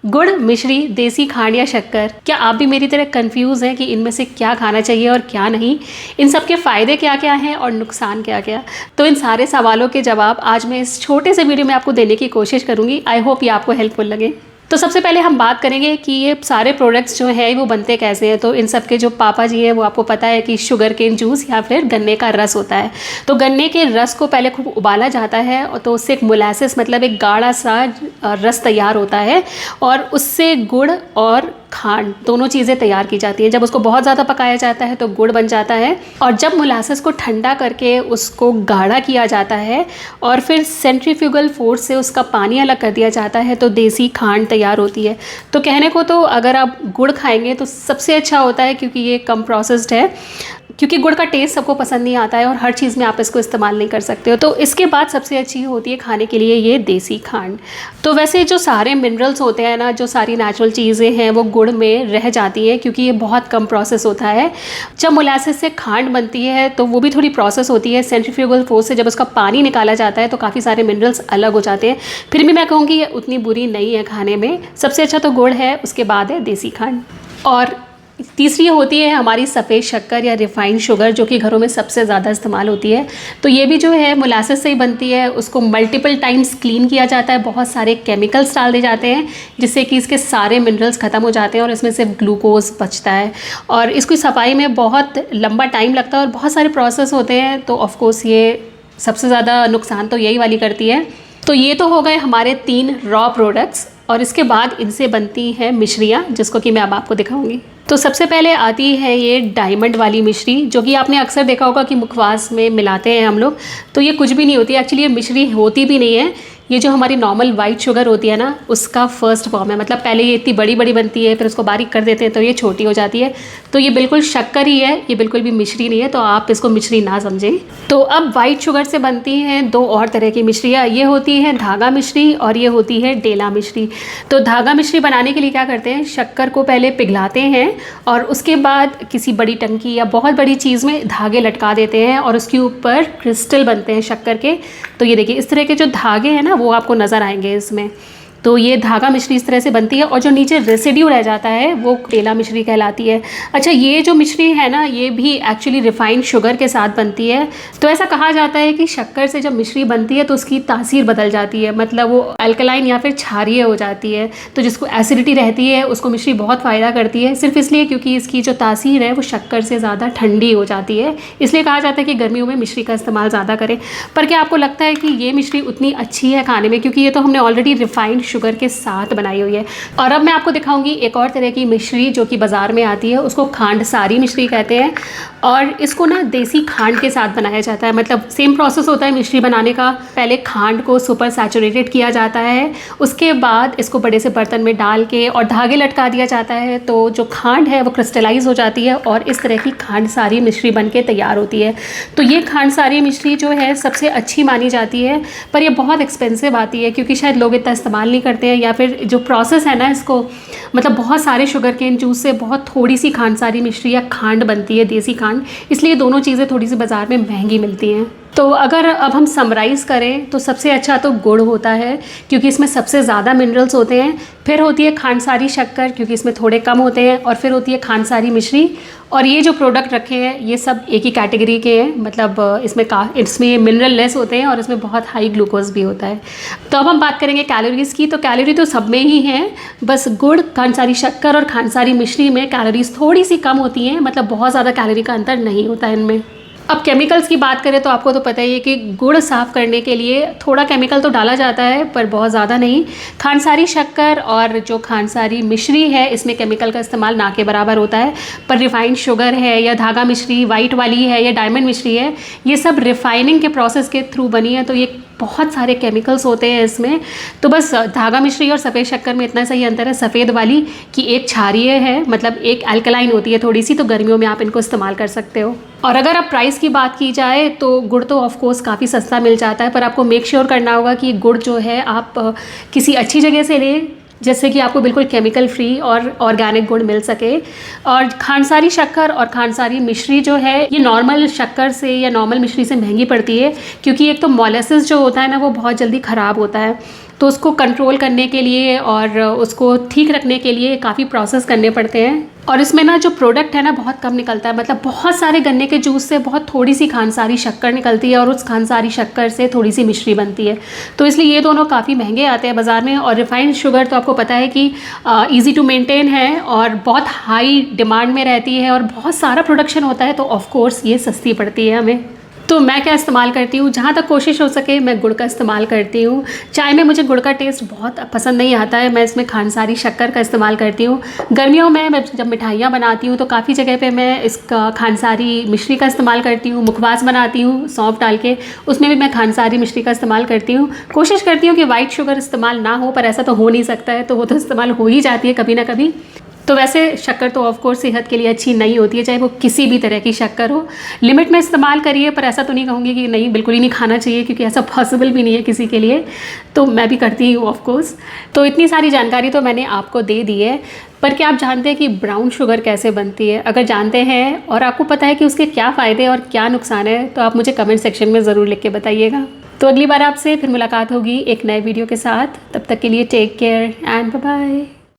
गुड़, मिश्री, देसी खांड या शक्कर, क्या आप भी मेरी तरह कंफ्यूज हैं कि इनमें से क्या खाना चाहिए और क्या नहीं? इन सब के फ़ायदे क्या क्या हैं और नुकसान क्या क्या? तो इन सारे सवालों के जवाब आज मैं इस छोटे से वीडियो में आपको देने की कोशिश करूँगी। आई होप ये आपको हेल्पफुल लगे। तो सबसे पहले हम बात करेंगे कि ये सारे प्रोडक्ट्स जो हैं वो बनते कैसे हैं। तो इन सब के जो पापा जी हैं वो आपको पता है कि शुगर केन जूस या फिर गन्ने का रस होता है। तो गन्ने के रस को पहले खूब उबाला जाता है और तो उससे एक मोलासेस मतलब एक गाढ़ा सा रस तैयार होता है और उससे गुड़ और खांड दोनों चीज़ें तैयार की जाती हैं। जब उसको बहुत ज़्यादा पकाया जाता है तो गुड़ बन जाता है और जब मोलासेस को ठंडा करके उसको गाढ़ा किया जाता है और फिर सेंट्रीफ्यूगल फोर्स से उसका पानी अलग कर दिया जाता है तो देसी खांड तैयार होती है। तो कहने को तो अगर आप गुड़ खाएंगे तो सबसे अच्छा होता है क्योंकि ये कम प्रोसेस्ड है, क्योंकि गुड़ का टेस्ट सबको पसंद नहीं आता है और हर चीज़ में आप इसको इस्तेमाल नहीं कर सकते हो। तो इसके बाद सबसे अच्छी होती है खाने के लिए ये देसी खांड। तो वैसे जो सारे मिनरल्स होते हैं ना, जो सारी नेचुरल चीज़ें हैं वो गुड़ में रह जाती हैं क्योंकि ये बहुत कम प्रोसेस होता है। जब मोलासेस से खांड बनती है तो वो भी थोड़ी प्रोसेस होती है। सेंट्रीफ्यूगल फोर्स से जब उसका पानी निकाला जाता है तो काफ़ी सारे मिनरल्स अलग हो जाते हैं। फिर भी मैं कहूँगी ये उतनी बुरी नहीं है खाने में। सबसे अच्छा तो गुड़ है, उसके बाद है देसी खांड। और तीसरी होती है हमारी सफ़ेद शक्कर या रिफाइंड शुगर, जो कि घरों में सबसे ज़्यादा इस्तेमाल होती है। तो ये भी जो है मोलासेस से ही बनती है। उसको मल्टीपल टाइम्स क्लीन किया जाता है, बहुत सारे केमिकल्स डाल दिए जाते हैं जिससे कि इसके सारे मिनरल्स ख़त्म हो जाते हैं और इसमें सिर्फ ग्लूकोज बचता है। और इसकी सफाई में बहुत लंबा टाइम लगता है और बहुत सारे प्रोसेस होते हैं। तो ऑफकोर्स ये सबसे ज़्यादा नुकसान तो यही वाली करती है। तो ये तो हो गए हमारे 3 रॉ प्रोडक्ट्स और इसके बाद इनसे बनती हैं मिश्रियाँ, जिसको कि मैं अब आपको दिखाऊंगी। तो सबसे पहले आती है ये डायमंड वाली मिश्री, जो कि आपने अक्सर देखा होगा कि मुखवास में मिलाते हैं हम लोग। तो ये कुछ भी नहीं होती, एक्चुअली ये मिश्री होती भी नहीं है। ये जो हमारी नॉर्मल वाइट शुगर होती है ना, उसका फर्स्ट फॉर्म है। मतलब पहले ये इतनी बड़ी बड़ी बनती है, फिर उसको बारीक कर देते हैं तो ये छोटी हो जाती है। तो ये बिल्कुल शक्कर ही है, ये बिल्कुल भी मिश्री नहीं है। तो आप इसको मिश्री ना समझें। तो अब वाइट शुगर से बनती हैं 2 और तरह की मिश्रियाँ। ये होती है धागा मिश्री और ये होती है डेला मिश्री। तो धागा मिश्री बनाने के लिए क्या करते हैं, शक्कर को पहले पिघलाते हैं और उसके बाद किसी बड़ी टंकी या बहुत बड़ी चीज़ में धागे लटका देते हैं और उसके ऊपर क्रिस्टल बनते हैं शक्कर के। तो ये देखिए इस तरह के जो धागे हैं ना वो आपको नज़र आएंगे इसमें। तो ये धागा मिश्री इस तरह से बनती है और जो नीचे रेसिड्यू रह जाता है वो डेला मिश्री कहलाती है। अच्छा, ये जो मिश्री है ना ये भी एक्चुअली रिफाइंड शुगर के साथ बनती है। तो ऐसा कहा जाता है कि शक्कर से जब मिश्री बनती है तो उसकी तासीर बदल जाती है, मतलब वो अल्कलाइन या फिर क्षारीय हो जाती है। तो जिसको एसिडिटी रहती है उसको मिश्री बहुत फ़ायदा करती है, सिर्फ इसलिए क्योंकि इसकी जो तासीर है वो शक्कर से ज़्यादा ठंडी हो जाती है। इसलिए कहा जाता है कि गर्मियों में मिश्री का इस्तेमाल ज़्यादा करें। पर क्या आपको लगता है कि ये मिश्री उतनी अच्छी है खाने में, क्योंकि ये तो हमने ऑलरेडी रिफाइंड शुगर के साथ बनाई हुई है। और अब मैं आपको दिखाऊंगी एक और तरह की मिश्री जो कि बाज़ार में आती है, उसको खांड सारी मिश्री कहते हैं। और इसको ना देसी खांड के साथ बनाया जाता है, मतलब सेम प्रोसेस होता है मिश्री बनाने का। पहले खांड को सुपर सैचुरेटेड किया जाता है, उसके बाद इसको बड़े से बर्तन में डाल के और धागे लटका दिया जाता है। तो जो खांड है वो क्रिस्टलाइज हो जाती है और इस तरह की खांड सारी मिश्री बन के तैयार होती है। तो ये खांड सारी मिश्री जो है सबसे अच्छी मानी जाती है, पर ये बहुत एक्सपेंसिव आती है क्योंकि शायद लोग इतना इस्तेमाल नहीं करते हैं, या फिर जो प्रोसेस है ना इसको, मतलब बहुत सारे शुगर केन जूस से बहुत थोड़ी सी खांड सारी मिश्री या खांड बनती है, देसी खांड। इसलिए दोनों चीज़ें थोड़ी सी बाज़ार में महंगी मिलती हैं। तो अगर अब हम समराइज़ करें तो सबसे अच्छा तो गुड़ होता है क्योंकि इसमें सबसे ज़्यादा मिनरल्स होते हैं। फिर होती है खांडसारी शक्कर क्योंकि इसमें थोड़े कम होते हैं, और फिर होती है खांडसारी मिश्री। और ये जो प्रोडक्ट रखे हैं ये सब एक ही कैटेगरी के हैं, मतलब इसमें मिनरल लेस होते हैं और इसमें बहुत हाई ग्लूकोज भी होता है। तो अब हम बात करेंगे कैलोरीज़ की। तो कैलोरी तो सब में ही है, बस गुड़, खांडसारी शक्कर और खांडसारी मिश्री में कैलोरीज थोड़ी सी कम होती हैं, मतलब बहुत ज़्यादा कैलोरी का अंतर नहीं होता है इनमें। अब केमिकल्स की बात करें तो आपको तो पता ही है कि गुड़ साफ़ करने के लिए थोड़ा केमिकल तो डाला जाता है पर बहुत ज़्यादा नहीं। खांडसारी शक्कर और जो खांडसारी मिश्री है इसमें केमिकल का इस्तेमाल ना के बराबर होता है। पर रिफाइंड शुगर है या धागा मिश्री वाइट वाली है या डायमंड मिश्री है, ये सब रिफाइनिंग के प्रोसेस के थ्रू बनी है, तो ये बहुत सारे केमिकल्स होते हैं इसमें। तो बस धागा मिश्री और सफ़ेद शक्कर में इतना सही अंतर है सफ़ेद वाली कि एक क्षारीय है, मतलब एक अल्कलाइन होती है थोड़ी सी, तो गर्मियों में आप इनको इस्तेमाल कर सकते हो। और अगर अब प्राइस की बात की जाए तो गुड़ तो ऑफ कोर्स काफ़ी सस्ता मिल जाता है, पर आपको मेक श्योर करना होगा कि गुड़ जो है आप किसी अच्छी जगह से लें जैसे कि आपको बिल्कुल केमिकल फ्री और ऑर्गेनिक गुड़ मिल सके। और खांडसारी शक्कर और खांडसारी मिश्री जो है ये नॉर्मल शक्कर से या नॉर्मल मिश्री से महंगी पड़ती है, क्योंकि एक तो मोलेसिस जो होता है ना वो बहुत जल्दी ख़राब होता है, तो उसको कंट्रोल करने के लिए और उसको ठीक रखने के लिए काफ़ी प्रोसेस करने पड़ते हैं। और इसमें ना जो प्रोडक्ट है ना बहुत कम निकलता है, मतलब बहुत सारे गन्ने के जूस से बहुत थोड़ी सी खांडसारी शक्कर निकलती है और उस खांडसारी शक्कर से थोड़ी सी मिश्री बनती है। तो इसलिए ये दोनों काफ़ी महंगे आते हैं बाज़ार में। और रिफाइंड शुगर तो आपको पता है कि ईज़ी टू मेंटेन है और बहुत हाई डिमांड में रहती है और बहुत सारा प्रोडक्शन होता है, तो ऑफ़कोर्स ये सस्ती पड़ती है हमें। तो मैं क्या इस्तेमाल करती हूँ, जहाँ तक कोशिश हो सके मैं गुड़ का इस्तेमाल करती हूँ। चाय में मुझे गुड़ का टेस्ट बहुत पसंद नहीं आता है, मैं इसमें खांडसारी शक्कर का इस्तेमाल करती हूँ। गर्मियों में मैं जब मिठाइयाँ बनाती हूँ तो काफ़ी जगह पे मैं इसका खांडसारी मिश्री का इस्तेमाल करती हूँ। मुखवास बनाती हूँ सौंफ डाल के, उसमें भी मैं खांडसारी मिश्री का इस्तेमाल करती हूँ। कोशिश करती हूँ कि वाइट शुगर इस्तेमाल ना हो, पर ऐसा तो हो नहीं सकता है, तो वो तो इस्तेमाल हो ही जाती है कभी ना कभी। तो वैसे शक्कर तो ऑफ कोर्स सेहत के लिए अच्छी नहीं होती है, चाहे वो किसी भी तरह की शक्कर हो। लिमिट में इस्तेमाल करिए, पर ऐसा तो नहीं कहूँगी कि नहीं बिल्कुल ही नहीं खाना चाहिए, क्योंकि ऐसा पॉसिबल भी नहीं है किसी के लिए। तो मैं भी करती हूँ ऑफ कोर्स। तो इतनी सारी जानकारी तो मैंने आपको दे दी है, पर क्या आप जानते हैं कि ब्राउन शुगर कैसे बनती है? अगर जानते हैं और आपको पता है कि उसके क्या फ़ायदे और क्या नुकसान है, तो आप मुझे कमेंट सेक्शन में ज़रूर लिख के बताइएगा। तो अगली बार आपसे फिर मुलाकात होगी एक नए वीडियो के साथ। तब तक के लिए take care and bye bye.